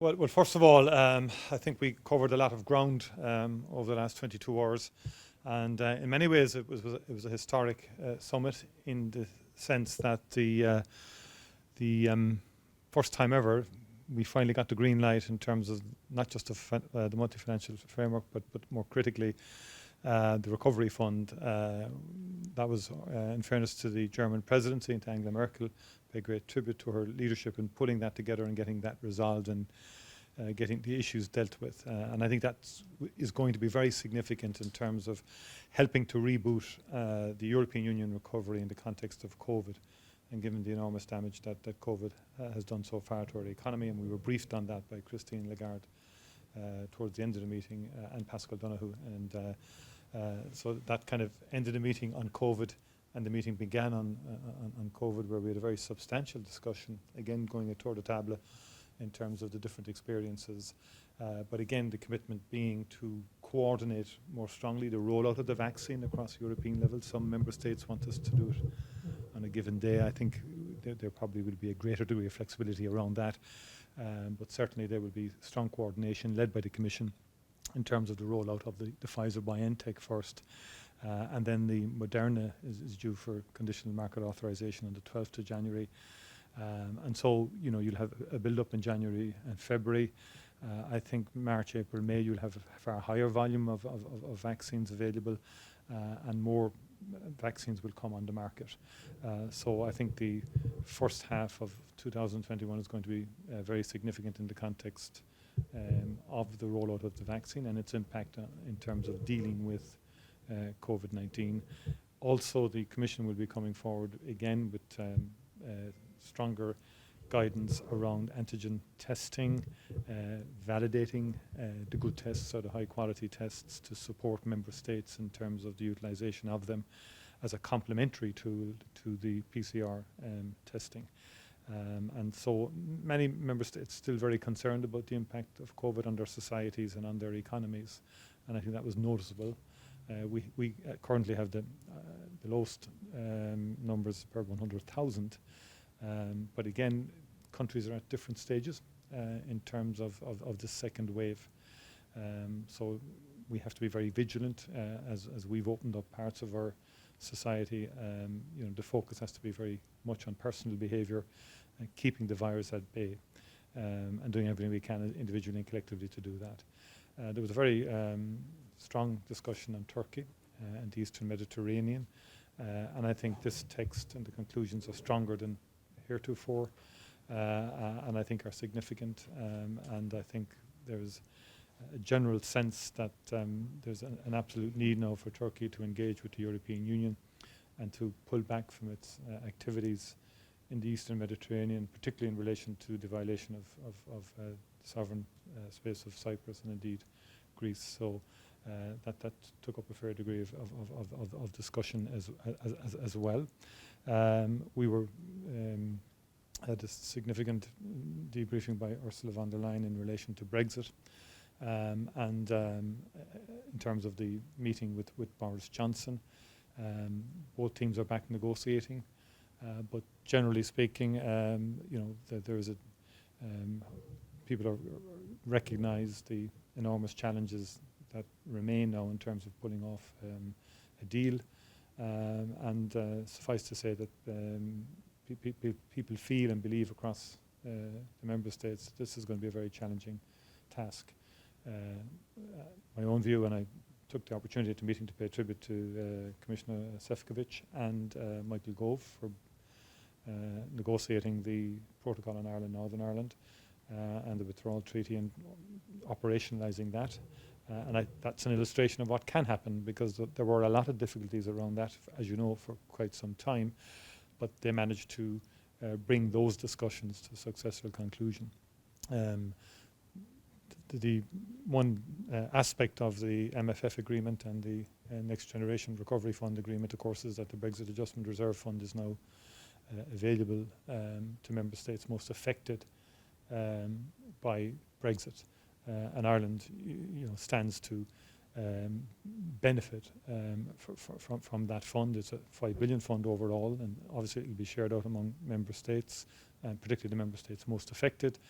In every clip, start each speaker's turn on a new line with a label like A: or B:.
A: Well, first of all, I think we covered a lot of ground over the last 22 hours, and in many ways it was a historic summit in the sense that the first time ever we finally got the green light in terms of not just the multi-financial framework, but more critically the recovery fund. That was, in fairness to the German presidency and to Angela Merkel, pay great tribute to her leadership in putting that together and getting that resolved and getting the issues dealt with. And I think that is going to be very significant in terms of helping to reboot the European Union recovery in the context of COVID, and given the enormous damage that COVID has done so far to our economy. And we were briefed on that by Christine Lagarde towards the end of the meeting, and Pascal Donoghue. And so that kind of ended the meeting on COVID, and the meeting began on COVID, where we had a very substantial discussion, again going a tour de table in terms of the different experiences. But again, the commitment being to coordinate more strongly the rollout of the vaccine across European level. Some member states want us to do it on a given day. I think there probably will be a greater degree of flexibility around that. But certainly there will be strong coordination led by the Commission in terms of the rollout of the Pfizer-BioNTech first. And then the Moderna is due for conditional market authorization on the 12th of January. And so, you'll have a build-up in January and February. I think March, April, May, you'll have a far higher volume of vaccines available, and more vaccines will come on the market. So I think the first half of 2021 is going to be very significant in the context of the rollout of the vaccine and its impact in terms of dealing with COVID-19. Also, the Commission will be coming forward again with stronger guidance around antigen testing, validating the good tests or the high quality tests to support member states in terms of the utilization of them as a complementary tool to the PCR testing. And so many member states still very concerned about the impact of COVID on their societies and on their economies, and I think that was noticeable. We currently have the lowest numbers per 100,000, but again, countries are at different stages in terms of this second wave. So we have to be very vigilant as we've opened up parts of our society. The focus has to be very much on personal behaviour, keeping the virus at bay, and doing everything we can individually and collectively to do that. There was a very strong discussion on Turkey and the Eastern Mediterranean, and I think this text and the conclusions are stronger than heretofore, and I think are significant, and I think there's a general sense that there's an absolute need now for Turkey to engage with the European Union and to pull back from its activities in the Eastern Mediterranean, particularly in relation to the violation of sovereign space of Cyprus and indeed Greece. So that took up a fair degree of discussion as well. We were had a significant debriefing by Ursula von der Leyen in relation to Brexit, and in terms of the meeting with Boris Johnson. Both teams are back negotiating, but generally speaking, there is people recognise the enormous challenges that remain now in terms of pulling off a deal, and suffice to say that people feel and believe across the member states this is going to be a very challenging task. My own view, and I took the opportunity at the meeting to pay tribute to Commissioner Šefčovič and Michael Gove for negotiating the protocol on Ireland, Northern Ireland, and the withdrawal treaty and operationalising that. And that's an illustration of what can happen, because there were a lot of difficulties around that, as you know, for quite some time, but they managed to bring those discussions to a successful conclusion. The one aspect of the MFF agreement and the Next Generation Recovery Fund agreement, of course, is that the Brexit Adjustment Reserve Fund is now available to member states most affected by Brexit, and Ireland, stands to benefit from that fund. It's a €5 billion fund overall, and obviously it will be shared out among member states, and particularly the member states most affected.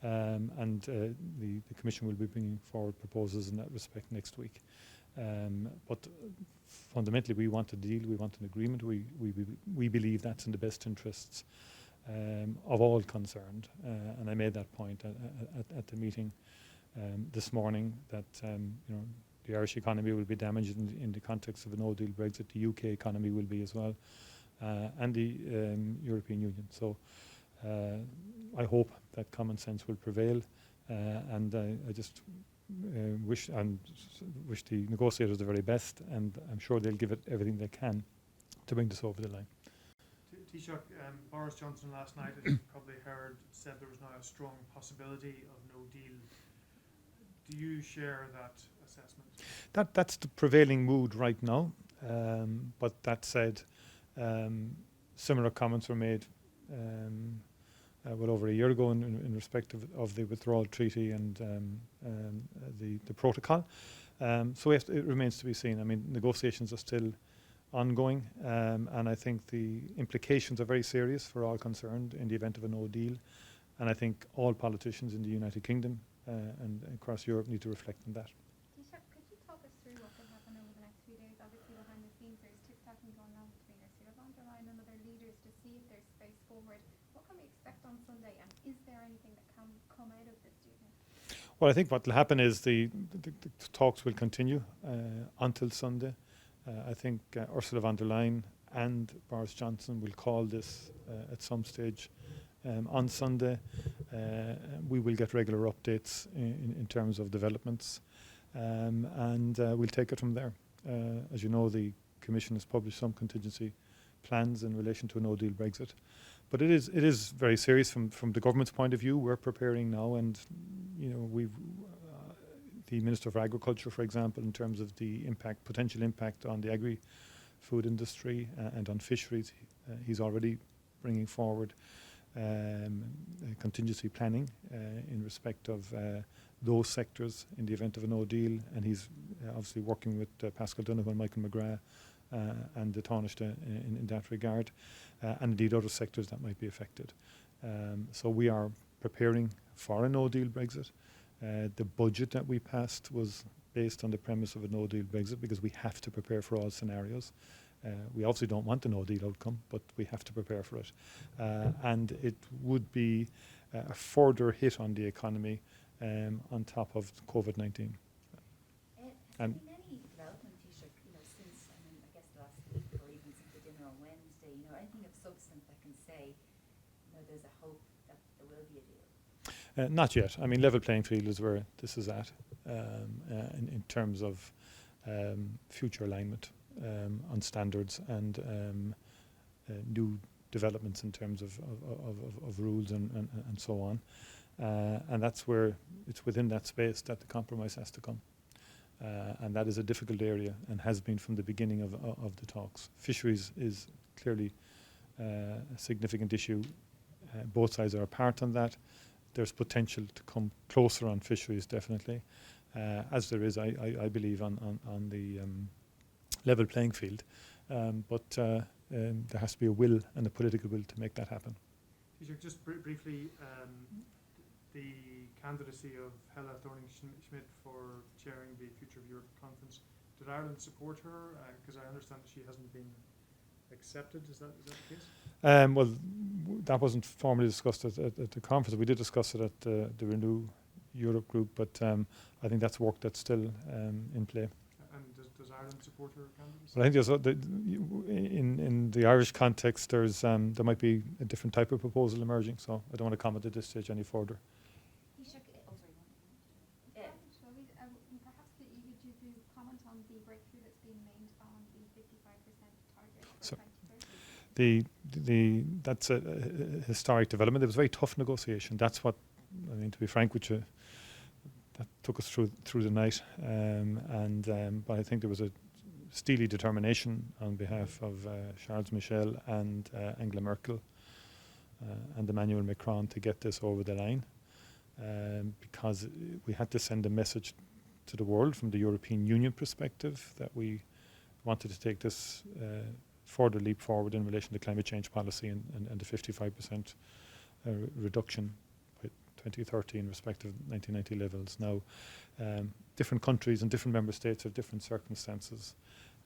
A: and the Commission will be bringing forward proposals in that respect next week. But fundamentally, we want a deal, we want an agreement. We believe that's in the best interests of all concerned, and I made that point at the meeting this morning that the Irish economy will be damaged in the context of a no-deal Brexit. The UK economy will be as well, and the European Union. So I hope that common sense will prevail, and I just wish the negotiators the very best, and I'm sure they'll give it everything they can to bring this over the line.
B: Taoiseach, Boris Johnson last night, as you probably heard, said there was not a strong possibility of no deal. Do you share that assessment?
A: That's the prevailing mood right now. But that said, similar comments were made well over a year ago in respect of the withdrawal treaty and the protocol. So it remains to be seen. I mean, negotiations are still ongoing, and I think the implications are very serious for all concerned in the event of a no deal. And I think all politicians in the United Kingdom and across Europe need to reflect on that.
C: Taoiseach, could you talk us through what could happen over the next few days? Obviously, behind the scenes, there's tic-tacking going on between Ursula von der Leyen and other leaders to see if there's space forward. What can we expect on Sunday, and is there anything that can come out of this, do you think?
A: Well, I think what will happen is the talks will continue until Sunday. I think Ursula von der Leyen and Boris Johnson will call this at some stage on Sunday. We will get regular updates in terms of developments, and we'll take it from there. As you know, the Commission has published some contingency plans in relation to a no-deal Brexit. But it is very serious from the government's point of view. We're preparing now, and we've the Minister for Agriculture, for example, in terms of the potential impact on the agri-food industry and on fisheries, he's already bringing forward contingency planning in respect of those sectors in the event of a no deal, and he's obviously working with Pascal Donoghue and Michael McGrath and the Taoiseach in that regard, and indeed other sectors that might be affected. So we are preparing for a no-deal Brexit. The budget that we passed was based on the premise of a no-deal Brexit because we have to prepare for all scenarios. We obviously don't want a no-deal outcome, but we have to prepare for it. And it would be a further hit on the economy on top of COVID-19.
D: Has there been any development, Taoiseach, since, I guess last week or even since the dinner on Wednesday, anything of substance that can say, there's a hope that there will be a deal?
A: Not yet. I mean, level playing field is where this is at in terms of future alignment on standards and new developments in terms of rules and so on. And that's where it's within that space that the compromise has to come. And that is a difficult area and has been from the beginning of the talks. Fisheries is clearly a significant issue. Both sides are apart on that. There's potential to come closer on fisheries, definitely, as there is, I believe, on the level playing field. But there has to be a will and a political will to make that happen.
B: Taoiseach, just briefly, the candidacy of Helle Thorning-Schmidt for chairing the Future of Europe conference, did Ireland support her? Because I understand that she hasn't been accepted. Is that the case?
A: Well, that wasn't formally discussed at the conference. We did discuss it at the Renew Europe group, but I think that's work that's still in play.
B: And does Ireland support her candidacy?
A: Well, I think there's in the Irish context, there might be a different type of proposal emerging. So I don't want to comment at this stage any further.
C: Perhaps you could comment on the breakthrough that's been made on the 55% target for 2030.
A: That's a historic development. It was a very tough negotiation. That's what, to be frank with you, that took us through the night. But I think there was a steely determination on behalf of Charles Michel and Angela Merkel and Emmanuel Macron to get this over the line, because we had to send a message to the world from the European Union perspective that we wanted to take this further leap forward in relation to climate change policy and the 55% reduction by 2013 respective 1990 levels. Now, different countries and different member states have different circumstances,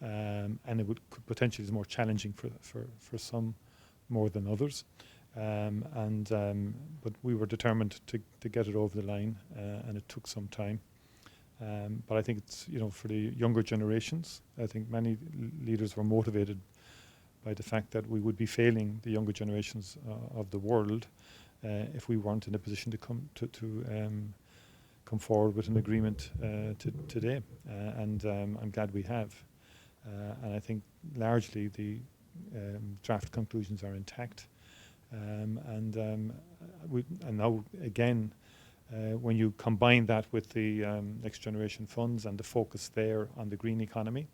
A: and it could potentially is more challenging for some more than others. But we were determined to get it over the line, and it took some time. But I think it's, for the younger generations, I think many leaders were motivated by the fact that we would be failing the younger generations of the world if we weren't in a position to come forward with an agreement today. And I'm glad we have. And I think largely the draft conclusions are intact. And now again, when you combine that with the Next Generation funds and the focus there on the green economy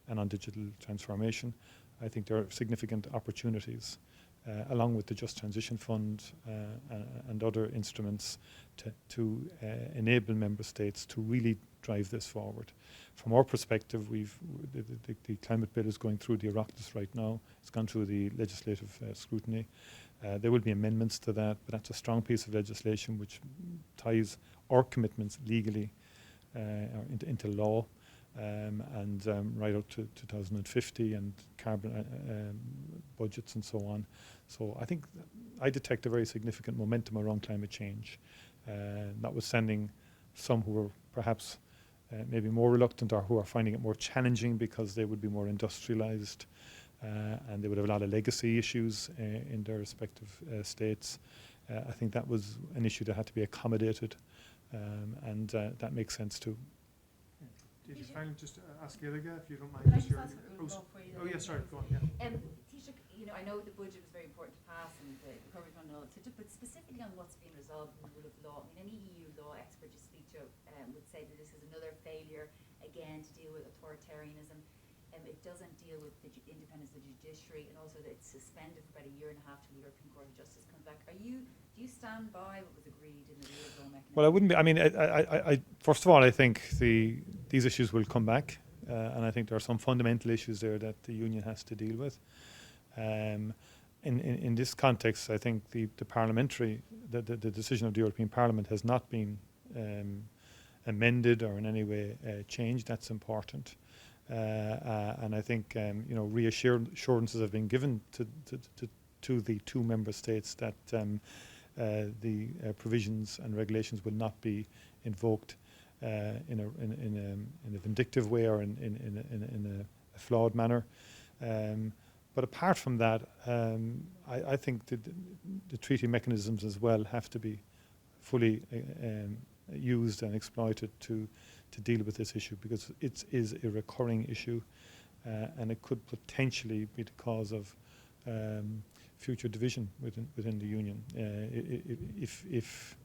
A: and on digital transformation, I think there are significant opportunities, along with the Just Transition Fund and other instruments, to enable member states to really drive this forward. From our perspective, the climate bill is going through the Oireachtas right now. It's gone through the legislative scrutiny. There will be amendments to that, but that's a strong piece of legislation which ties our commitments legally into law, and right up to 2050 and carbon budgets and so on. So I think I detect a very significant momentum around climate change, notwithstanding some who are perhaps maybe more reluctant or who are finding it more challenging because they would be more industrialized and they would have a lot of legacy issues in their respective states. I think that was an issue that had to be accommodated, and that makes sense too.
B: If you can just ask Ilga, if you don't mind.
D: Could I just ask a rule of law for you?
B: Oh, yeah, sorry, go on, yeah.
D: Taoiseach, I know the budget was very important to pass and the recovery fund and all, but specifically on what's being resolved in the rule of law, any EU law expert you speak to would say that this is another failure, again, to deal with authoritarianism. It doesn't deal with the independence of the judiciary, and also that it's suspended for about 1.5 years till the European Court of Justice comes back. Do you stand by what was agreed in the rule of law mechanism? Well,
A: I wouldn't be. I mean, I first of all, I think these issues will come back, and I think there are some fundamental issues there that the union has to deal with. In this context, I think the decision of the European Parliament has not been amended or in any way changed. That's important. And I think reassurances have been given to the two member states that the provisions and regulations will not be invoked in a vindictive way or in a flawed manner. But apart from that, I think the treaty mechanisms as well have to be fully used and exploited to deal with this issue, because it is a recurring issue, and it could potentially be the cause of future division within the union if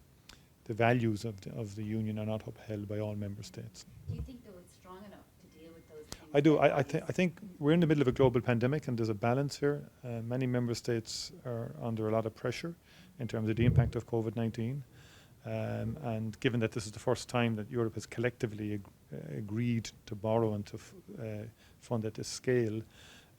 A: the values of the union are not upheld by all member states.
D: Do you think though it's strong enough to deal with those things?
A: I do. I think we're in the middle of a global pandemic, and there's a balance here. Many member states are under a lot of pressure in terms of the impact of COVID-19. And given that this is the first time that Europe has collectively agreed to borrow and to fund at this scale,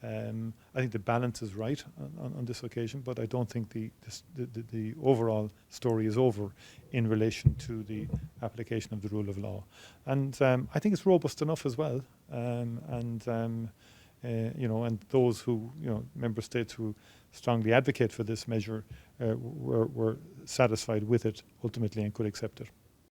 A: I think the balance is right on this occasion, but I don't think the overall story is over in relation to the application of the rule of law. And I think it's robust enough as well. And those who, member states who strongly advocate for this measure were satisfied with it ultimately and could accept it.